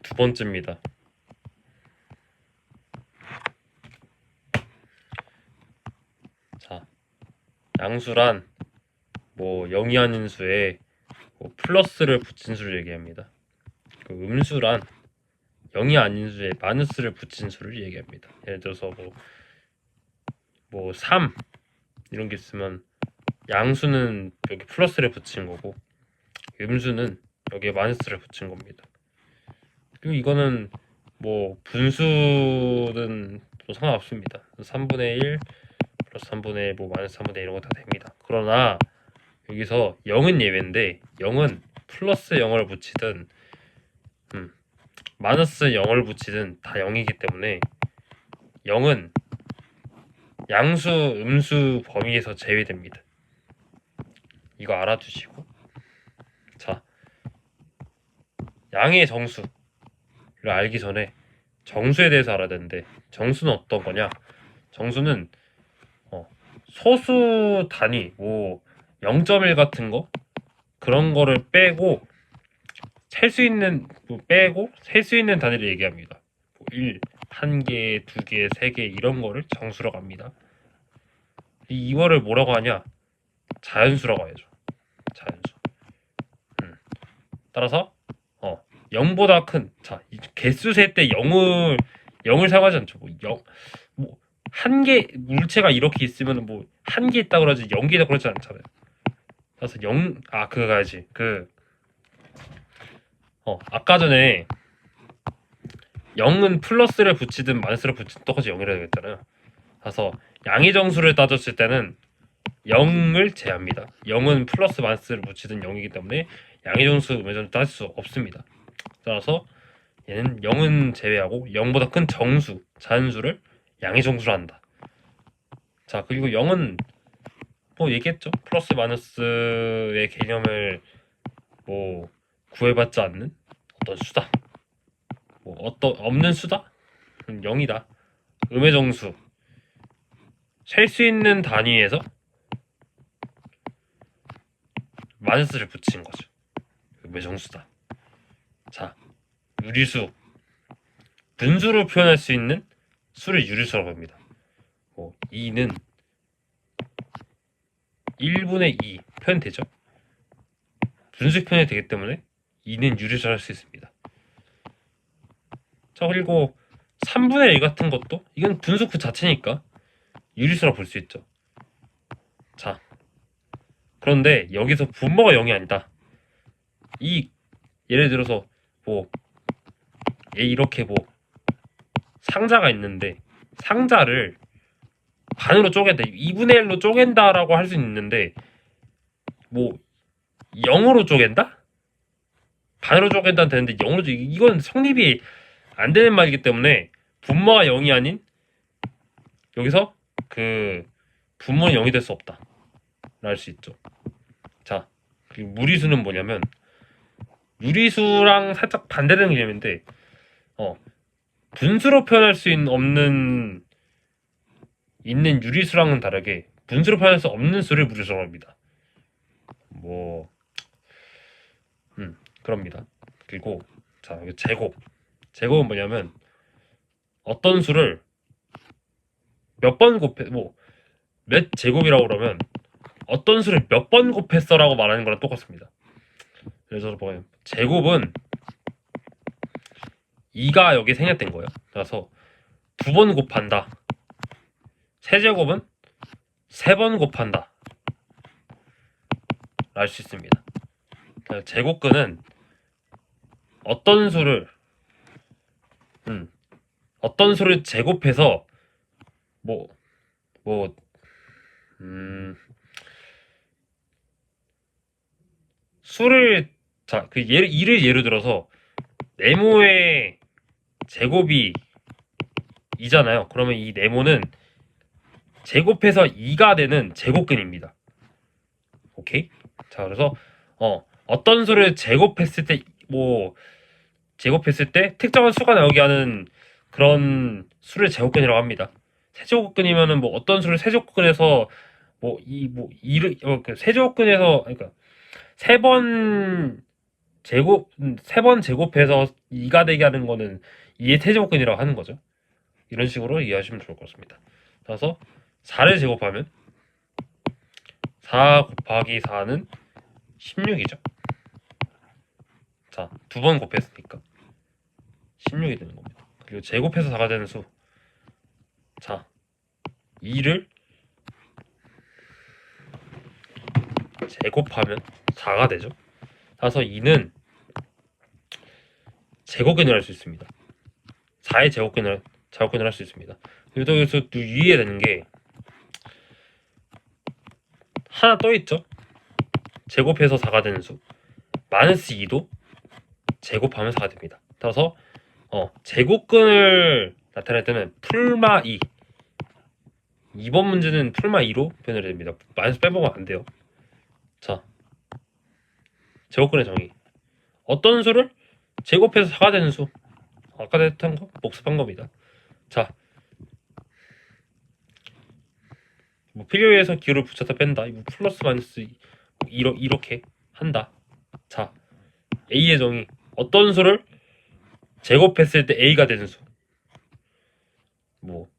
두 번째입니다. 자, 양수란 뭐 0이 아닌 수에 뭐 플러스를 붙인 수를 얘기합니다. 그 음수란 0이 아닌 수에 마이너스를 붙인 수를 얘기합니다. 예를 들어서 뭐 3 이런 게 있으면 양수는 여기 플러스를 붙인 거고 음수는 여기에 마이너스를 붙인 겁니다. 그리고 이거는 뭐 분수는 또 상관없습니다. 3분의 1 플러스 3분의 1, 뭐 마이너스 3분의 1 이런 거 다 됩니다. 그러나 여기서 0은 예외인데 0은 플러스 0을 붙이든 마이너스 0을 붙이든 다 0이기 때문에 0은 양수, 음수 범위에서 제외됩니다. 이거 알아두시고, 자, 양의 정수를 알기 전에 정수에 대해서 알아야 되는데, 정수는 어떤 거냐? 정수는 소수 단위, 뭐 0.1 같은 거 그런 거를 빼고 셀 수 있는 단위를 얘기합니다. 뭐 1, 1개, 2개, 3개 이런 거를 정수라고 합니다. 이거를 뭐라고 하냐? 자연수라고 하죠. 자연수. 따라서 0보다 큰, 자, 개수 셀 때 0을 사용하지 않죠. 뭐, 한 개, 물체가 이렇게 있으면 뭐, 한 개 있다 그러지, 0개 있다 그러지 않잖아요. 그래서 그거 가야지. 아까 전에 0은 플러스를 붙이든 마이너스를 붙이든 똑같이 0이라고 했잖아요. 그래서 양의 정수를 따졌을 때는 0을 제외합니다. 0은 플러스 마이너스를 붙이든 0이기 때문에 양의 정수, 음의 정수 따질 수 없습니다. 따라서 얘는 0은 제외하고 0보다 큰 정수, 자연수를 양의 정수로 한다. 자, 그리고 0은 뭐 얘기했죠. 플러스 마이너스의 개념을 뭐 구애받지 않는 어떤 수다. 뭐 없는 수다? 0이다. 음의 정수. 셀 수 있는 단위에서 마이너스를 붙인 거죠. 음의 정수다. 자, 유리수. 분수로 표현할 수 있는 수를 유리수라고 합니다. 2는 1분의 2 표현되죠? 분수 표현이 되기 때문에 2는 유리수를 할 수 있습니다. 자, 그리고 3분의 1 같은 것도 이건 분수 그 자체니까 유리수라고 볼 수 있죠. 자, 그런데 여기서 분모가 0이 아니다. 예를 들어서 이렇게 상자가 있는데 상자를 반으로 쪼갠다. 2분의 1로 쪼갠다라고 할 수 있는데 0으로 쪼갠다? 반으로 쪼갠다는 되는데 0으로 이건 성립이 안 되는 말이기 때문에 분모가 0이 아닌 여기서 분모는 0이 될 수 없다. 할 수 있죠. 자, 그리고 무리수는 뭐냐면 유리수랑 살짝 반대되는 개념인데 분수로 표현할 수 있는 유리수랑은 다르게 분수로 표현할 수 없는 수를 무리수라고 합니다. 그럽니다. 그리고 자, 제곱은 뭐냐면 어떤 수를 몇 번 곱해 몇 제곱이라고 그러면 어떤 수를 몇 번 곱했어라고 말하는 거랑 똑같습니다. 그래서 제곱은 2가 여기 생략된 거예요. 그래서 2번 곱한다. 세제곱은 3번 곱한다. 알 수 있습니다. 제곱근은 어떤 수를 제곱해서 수를 예를 들어서 네모의 제곱이 2잖아요. 그러면 이 네모는 제곱해서 2가 되는 제곱근입니다. 오케이? 자, 그래서 어떤 수를 제곱했을 때 특정한 수가 나오게 하는 그런 수를 제곱근이라고 합니다. 세제곱근이면은 어떤 수를 세제곱근에서 세제곱근에서 그러니까 3번 세 번 제곱해서 2가 되게 하는 거는 2의 세제곱근이라고 하는 거죠. 이런 식으로 이해하시면 좋을 것 같습니다. 따라서 4를 제곱하면 4 곱하기 4는 16이죠. 자, 두 번 곱했으니까 16이 되는 겁니다. 그리고 제곱해서 4가 되는 수. 자, 2를 제곱하면 4가 되죠. 따라서 2는 제곱근을 할 수 있습니다. 4의 제곱근을 할 수 있습니다. 그리고 또 여기서 또 유의해야 되는 게 하나 또 있죠. 제곱해서 4가 되는 수. 마이너스 2도 제곱하면 4가 됩니다. 따라서 제곱근을 나타낼 때는 풀마 2. 이번 문제는 풀마 2로 표현을 해야 됩니다. 마이너스 빼먹으면 안 돼요. 자, 제곱근의 정의. 어떤 수를 제곱해서 4가 되는 수. 아까 했던 거 복습한 겁니다. 자, 뭐 필요에 의해서 기호를 붙였다 뺀다. 이거 플러스 마이너스 이렇게 한다. 자, A의 정의. 어떤 수를 제곱했을 때 A가 되는 수. 뭐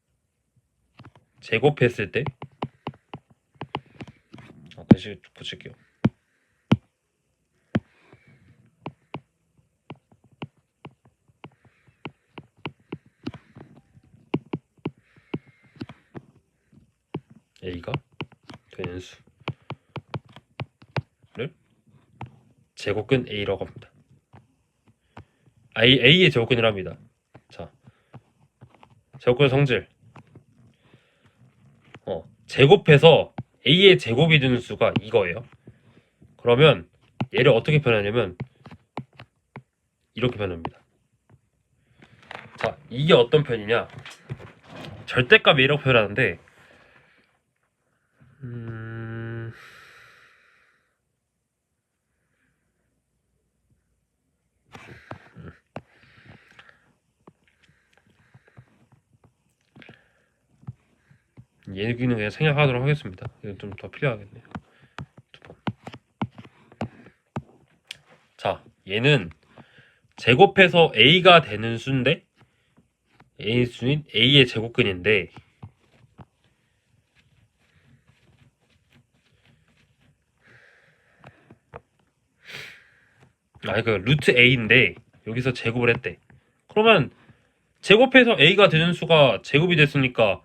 제곱했을 때 다시 붙일게요. A가 되는 수를 제곱근 A라고 합니다. A의 제곱근이랍니다. 자, 제곱근 성질. 제곱해서 A의 제곱이 되는 수가 이거예요. 그러면 얘를 어떻게 표현하냐면 이렇게 표현합니다. 자, 이게 어떤 표현이냐? 절대값 A라고 표현하는데 얘기는 그냥 생략하도록 하겠습니다. 이건 좀 더 필요하겠네요. 두 번. 자, 얘는 제곱해서 A가 되는 수인데 A의 수인 A의 제곱근인데 그 루트 A인데 여기서 제곱을 했대. 그러면 제곱해서 A가 되는 수가 제곱이 됐으니까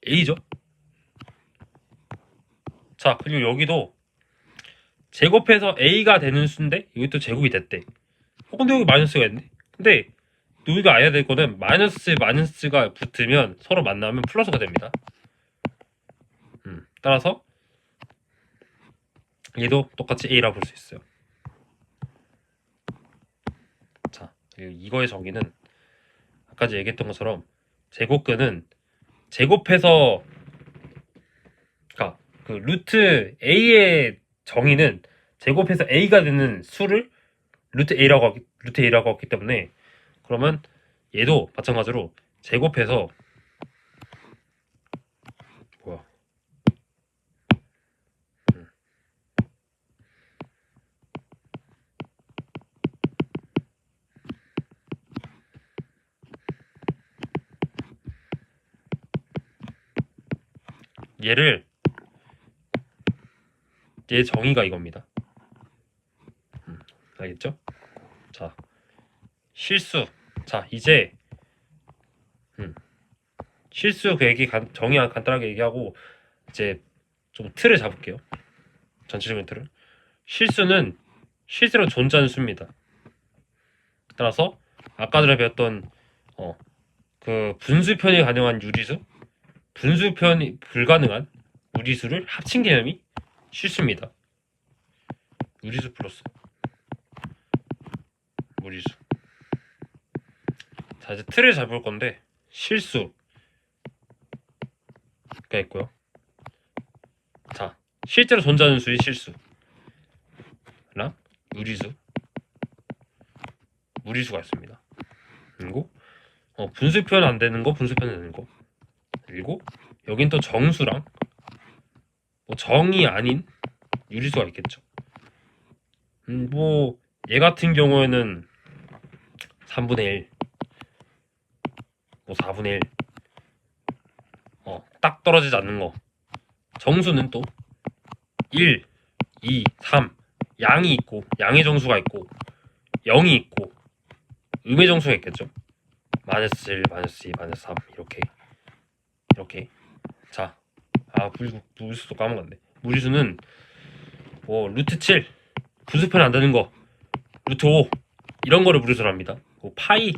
A죠? 자, 그리고 여기도 제곱해서 A가 되는 수인데 여기 또 제곱이 됐대. 근데 여기 마이너스가 있네. 근데 우리가 알아야 될 거는 마이너스가 붙으면 서로 만나면 플러스가 됩니다. 따라서 얘도 똑같이 A라고 볼 수 있어요. 자, 이거의 정의는 아까 얘기했던 것처럼 제곱근은 제곱해서 그 루트 A의 정의는 제곱해서 A가 되는 수를 루트 A라고 했기 때문에 그러면 얘도 마찬가지로 제곱해서 얘 정의가 이겁니다. 알겠죠? 자, 실수. 자, 이제 실수 정의 간단하게 얘기하고 이제 좀 틀을 잡을게요. 전체적인 틀을. 실수는 실제로 존재하는 수입니다. 따라서 아까 전에 배웠던 그 분수편이 가능한 유리수, 분수편이 불가능한 무리수를 합친 개념이 실수입니다. 무리수 플러스 무리수. 자, 이제 틀을 잡을 건데 실수가 있고요. 자, 실제로 존재하는 수의 실수랑 무리수가 있습니다. 그리고 분수편 안 되는 거, 분수편 되는 거. 그리고 여긴 또 정수랑 정이 아닌 유리수가 있겠죠. 뭐 얘 같은 경우에는 3분의 1, 뭐 4분의 1, 딱 떨어지지 않는 거. 정수는 또 1, 2, 3, 양이 있고, 양의 정수가 있고, 0이 있고, 음의 정수가 있겠죠. 마이너스 1, 마이너스 2, 마이너스 3 이렇게. 자, 무리수도 까먹었네. 무리수는 뭐 루트 7, 분수편 안 되는 거, 루트 5 이런 거를 무리수로 합니다. 뭐 파이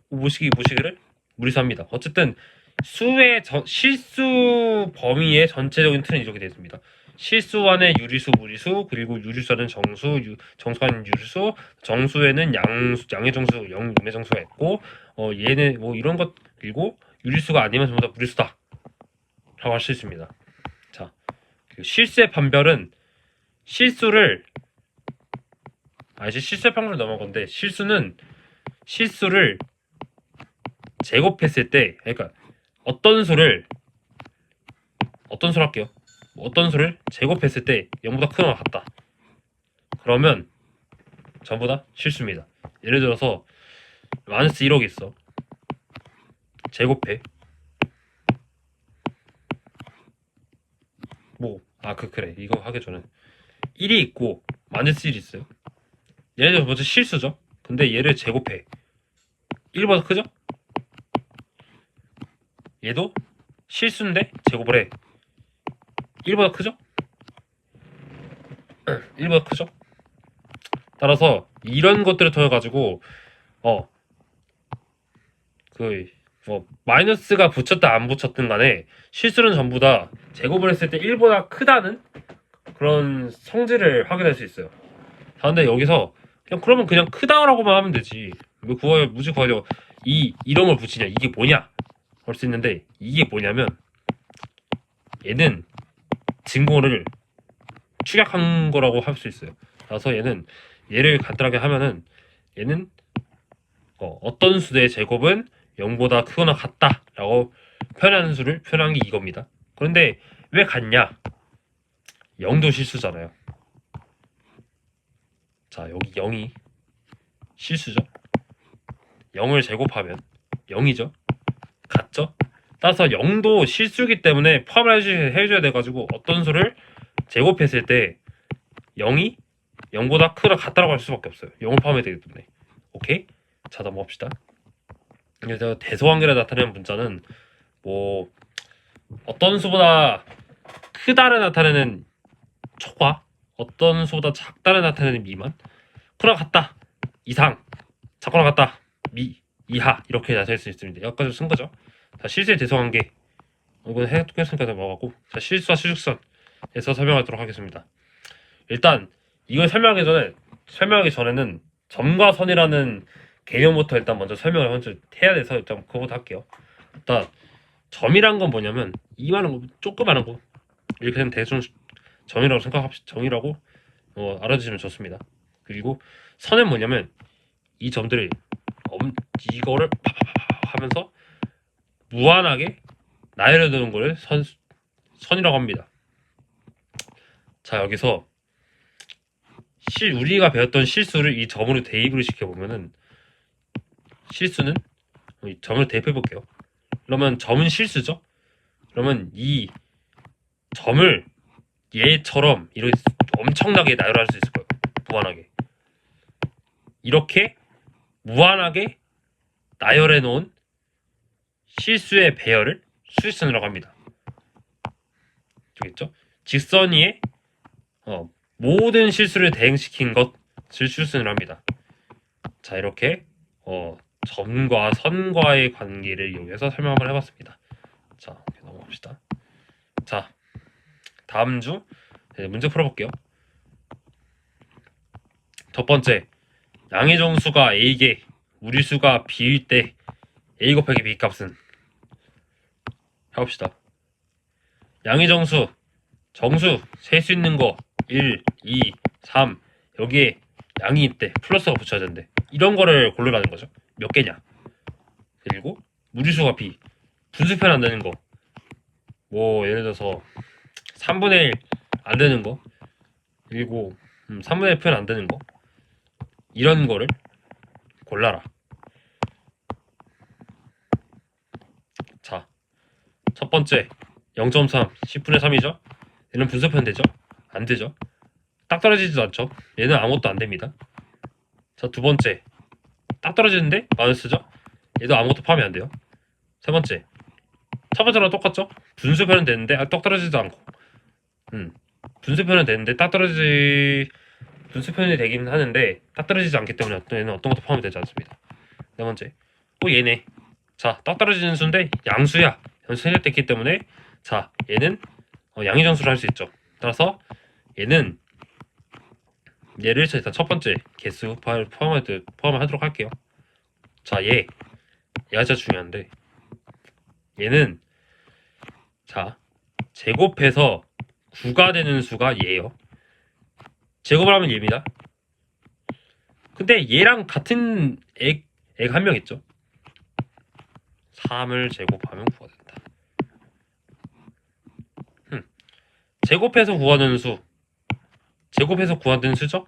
모시기를 무리수합니다. 어쨌든 수의 실수 범위의 전체적인 틀은 이렇게 되어 있습니다. 실수 안에 유리수, 무리수, 그리고 유리수 안에 정수, 정수 안에 유리수, 정수에는 양의 정수, 음의 정수가 있고, 얘는 뭐 이런 것, 그리고 유리수가 아니면 전부 다 무리수다 라고 할 수 있습니다. 자, 그 실수의 판별은 실수의 판별을 넘어간 건데, 실수를 제곱했을 때, 그러니까 어떤 수를 할게요. 어떤 수를 제곱했을 때 0보다 크거나 같다. 그러면 전부 다 실수입니다. 예를 들어서 마이너스 1억 있어. 제곱해. 그래. 이거 하기 전에 1이 있고 마이너스 1이 있어요. 얘를 들어서 먼저 실수죠. 근데 얘를 제곱해. 1보다 크죠? 얘도 실수인데 제곱을 해. 1보다 크죠? 1보다 크죠? 따라서 이런 것들을 통해 가지고 마이너스가 붙였든 안 붙였든 간에 실수는 전부 다 제곱을 했을 때 1보다 크다는 그런 성질을 확인할 수 있어요. 근데 여기서 그러면 그냥 크다라고만 하면 되지. 왜 굳이 구하려고 이런 걸 붙이냐? 이게 뭐냐? 할 수 있는데, 이게 뭐냐면 얘는 증거를 축약한 거라고 할 수 있어요. 그래서 얘를 간단하게 하면은 얘는 어떤 수의 제곱은 0보다 크거나 같다라고 표현하는 수를 표현한 게 이겁니다. 그런데 왜 같냐? 0도 실수잖아요. 자, 여기 0이 실수죠. 0을 제곱하면 0이죠. 같죠? 따라서 0도 실수이기 때문에 포함을 해줘야 돼가지고 어떤 수를 제곱했을 때 0이 0보다 크거나 같다라고 할 수밖에 없어요. 0을 포함해야 되기 때문에. 오케이? 자, 넘어갑시다. 그래서 대소관계를 나타내는 문자는 뭐 어떤 수보다 크다를 나타내는 초과, 어떤 수보다 작다를 나타내는 미만, 크거나 같다, 이상, 작거나 같다, 이하 이렇게 나타낼 수 있습니다. 여기까지 쓴 거죠. 자, 실수의 대소관계. 이건 해독했으니까 넘어가고, 자, 실수와 수직선에서 설명하도록 하겠습니다. 일단 이걸 설명하기 전에는 점과 선이라는 개념부터 일단 먼저 설명을 먼저 해야 돼서 일단 그거부터 할게요. 일단 점이란 건 뭐냐면 이만한 거, 조그마한 거, 이렇게 되면 대충 점이라고 생각합시다. 점이라고 알아주시면 좋습니다. 그리고 선은 뭐냐면 이 점들을 이거를 하면서 무한하게 나열해두는 거를 선이라고 합니다. 자, 여기서 우리가 배웠던 실수를 이 점으로 대입을 시켜보면은 실수는 이 점을 대입해 볼게요. 그러면 점은 실수죠? 그러면 이 점을 얘처럼 이렇게 엄청나게 나열할 수 있을 거예요. 무한하게. 이렇게 무한하게 나열해 놓은 실수의 배열을 수직선이라고 합니다. 되겠죠? 직선 위에 모든 실수를 대응시킨 것을 수직선이라고 합니다. 자, 이렇게 점과 선과의 관계를 이용해서 설명 한번 해봤습니다. 자, 넘어갑시다. 자, 다음 주 문제 풀어볼게요. 첫 번째, 양의 정수가 A개, 무리수가 B일 때 A 곱하기 B 값은? 해봅시다. 양의 정수 셀 수 있는 거 1, 2, 3 여기에 양이 있대. 플러스가 붙여야 된대. 이런 거를 고르라는 거죠. 몇 개냐. 그리고 무리수가 B, 분수편 안 되는 거, 뭐 예를 들어서 3분의 1 안 되는 거, 그리고 3분의 1 표현 안 되는 거, 이런 거를 골라라. 자, 첫 번째 0.3 10분의 3이죠. 얘는 분수편 되죠? 안 되죠. 딱 떨어지지도 않죠. 얘는 아무것도 안 됩니다. 자, 두 번째 딱 떨어지는데 마이너스죠. 얘도 아무것도 포함이 안 돼요. 세 번째 첫 번째랑 똑같죠? 분수편은 되는데 딱 떨어지지도 않고 분수편은 되는데 분수편이 되긴 하는데 딱 떨어지지 않기 때문에 얘는 어떤 것도 포함이 되지 않습니다. 네 번째 얘네 자, 딱 떨어지는 수인데 양수야. 양수 생략됐기 때문에 자, 얘는 양의정수를 할 수 있죠. 따라서 얘를 일단 첫 번째 개수 포함하도록 할게요. 자, 얘가 진짜 중요한데 얘는 자, 제곱해서 9가 되는 수가 얘예요. 제곱을 하면 얘입니다. 근데 얘랑 같은 애가 한 명 있죠. 3을 제곱하면 9가 된다. 제곱해서 구하는 수, 제곱해서 구하는 수죠.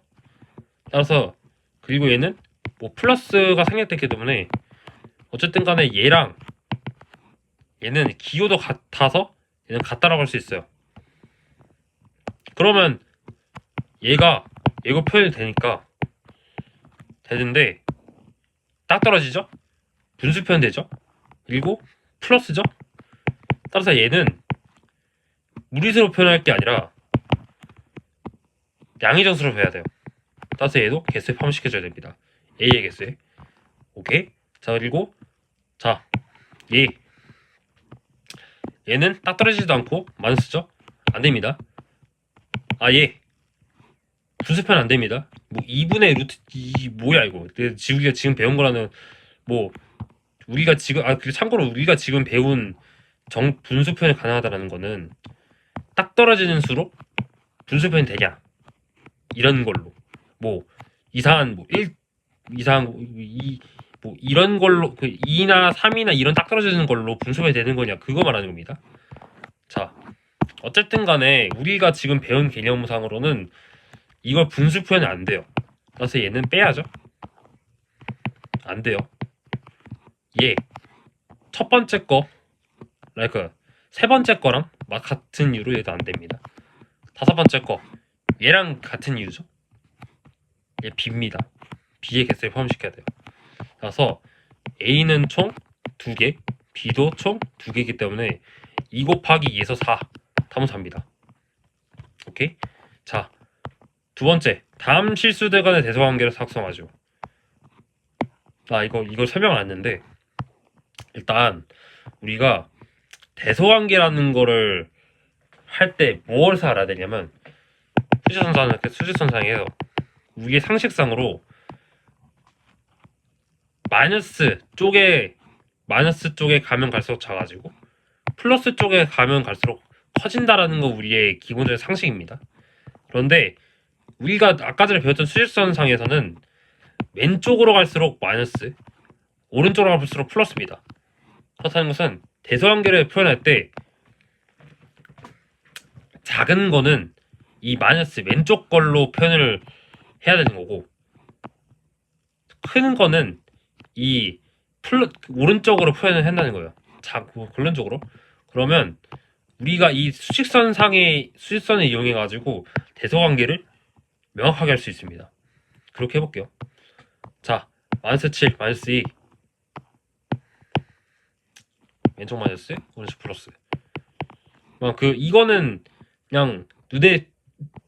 따라서 그리고 얘는 뭐 플러스가 생략됐기 때문에 어쨌든 간에 얘는 기호도 같아서 얘는 같다라고 할 수 있어요. 그러면 얘가 예고 표현이 되는데 딱 떨어지죠? 분수 표현 되죠? 그리고 플러스죠? 따라서 얘는 무리수로 표현할 게 아니라 양의정수로 해야 돼요. 따라서 얘도 개수에 포함시켜줘야 됩니다. A의 개수에. 오케이? 자, 그리고 자, 얘는 딱 떨어지지도 않고 마이너스죠? 안 됩니다. 얘 분수편 안 됩니다. 뭐 2분의 루트 뭐야 이거? 우리가 지금 배운 거라는 뭐 우리가 지금 참고로 우리가 지금 배운 분수 표현이 가능하다라는 거는 딱 떨어지는 수로 분수 표현이 되냐 이런 걸로 뭐 이상한 뭐 1 이상한 2 뭐 이런 걸로 그 2나 3이나 이런 딱 떨어지는 걸로 분수 표현이 되는 거냐 그거 말하는 겁니다. 자, 어쨌든 간에 우리가 지금 배운 개념상으로는 이걸 분수 표현이 안 돼요. 그래서 얘는 빼야죠. 안 돼요. 얘 첫 번째 거, 세 번째 거랑 같은 이유로 얘도 안 됩니다. 다섯 번째 거, 얘랑 같은 이유죠. 얘 B입니다. B의 개수에 포함시켜야 돼요. 그래서 A는 총 2개, B도 총 2개이기 때문에 2 곱하기 2에서 4, 답은 4입니다. 오케이? 자, 두 번째, 다음 실수들 간의 대소관계를 작성하죠. 이걸 설명을 안 했는데 일단 우리가 대소관계라는 거를 할 때 무엇을 알아야 되냐면 수직선상에서 우리의 상식상으로 마이너스 쪽에 가면 갈수록 작아지고 플러스 쪽에 가면 갈수록 커진다라는 거 우리의 기본적인 상식입니다. 그런데 우리가 아까 전에 배웠던 수직선상에서는 왼쪽으로 갈수록 마이너스, 오른쪽으로 갈수록 플러스입니다. 그렇다는 것은 대소관계를 표현할 때 작은 거는 이 마이너스 왼쪽 걸로 표현을 해야 되는 거고 큰 거는 이 오른쪽으로 표현을 한다는 거예요. 결론적으로. 그러면 우리가 이 수직선을 이용해 가지고 대소관계를 명확하게 할 수 있습니다. 그렇게 해볼게요. 자, 마이너스 7, 마이너스 2 왼쪽 마이너스, 오른쪽 플러스. 이거는 그냥 눈에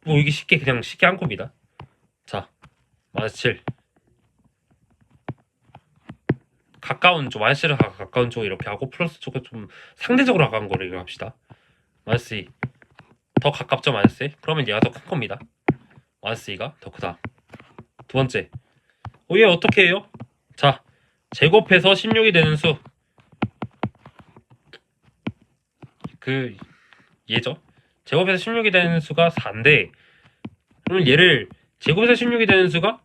보이기 쉽게 한 겁니다. 자, 마이너스 7 가까운 쪽, 마이너스를 가까운 쪽 이렇게 하고 플러스 쪽에 좀 상대적으로 가까운 거를 이렇게 합시다. 마이너스 2 더 가깝죠, 마이너스 2? 그러면 얘가 더 큰 겁니다. 마이너스 2가 더 크다. 두 번째, 얘 어떻게 해요? 자, 제곱해서 16이 되는 수 얘죠. 제곱해서 16이 되는 수가 4인데 그러면 얘를 제곱해서 16이 되는 수가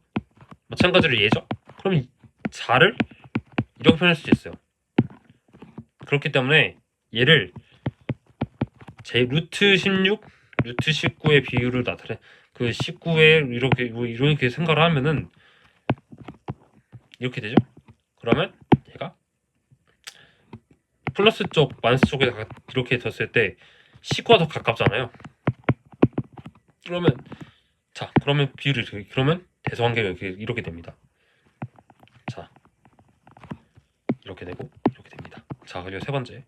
마찬가지로 얘죠. 그럼 4를 이렇게 표현할 수도 있어요. 그렇기 때문에 얘를 루트 16, 루트 19의 비율을 나타내 19에 이렇게 생각을 하면은 이렇게 되죠. 그러면 얘가 플러스 쪽 마이너스 쪽에 이렇게 뒀을 때 C과 더 가깝잖아요. 그러면 비율이 그러면 대소관계가 이렇게 됩니다. 자, 이렇게 되고 이렇게 됩니다. 자, 그리고 세 번째.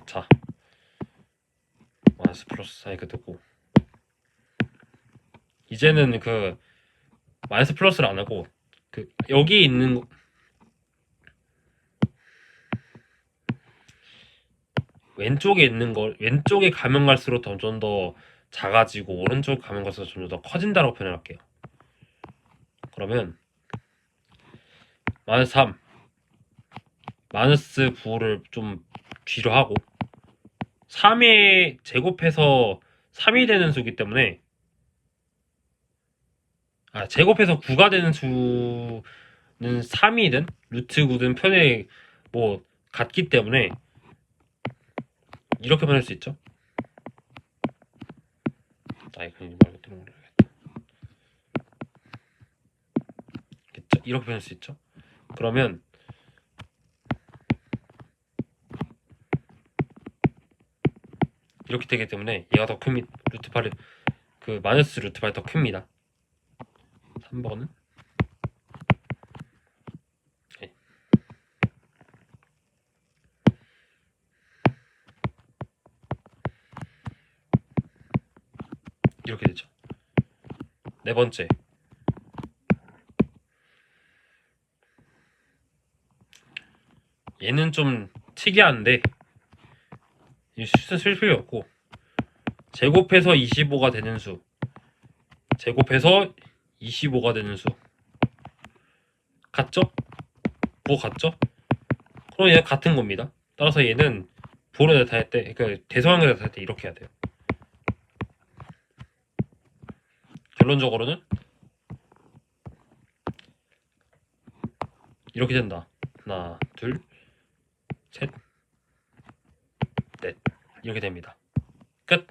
자, 마이너스 플러스 사이가 되고 이제는 그 마이너스 플러스를 안 하고 그 여기 있는 왼쪽에 있는 걸 왼쪽에 가면 갈수록 점점 더 작아지고 오른쪽에 가면 갈수록 점점 더 커진다고 표현할게요. 그러면 마이너스 3 마이너스 9를 좀 뒤로 하고 3에 제곱해서 3이 되는 수이기 때문에 제곱해서 9가 되는 수는 3이든 루트 9든 편에 뭐 같기 때문에 이렇게 보낼 수 있죠. 이거 말고 또 모르겠다. 이렇게 보낼 수 있죠. 그러면 이렇게 되기 때문에 얘가 더 큽니다. 루트 8이 그 마이너스 루트 8이 더 큽니다. 3번은 네. 이렇게 되죠. 네 번째. 얘는 좀 특이한데 이 수는 쓸 필요 없고 제곱해서 25가 되는 수 제곱해서 25가 되는 수 같죠? 뭐 같죠? 그럼 얘는 같은 겁니다. 따라서 얘는 부호를 나타낼 때 그러니까 대소관계를 나타낼 때 이렇게 해야 돼요. 결론적으로는 이렇게 된다. 하나, 둘, 셋, 넷 이렇게 됩니다. 끝.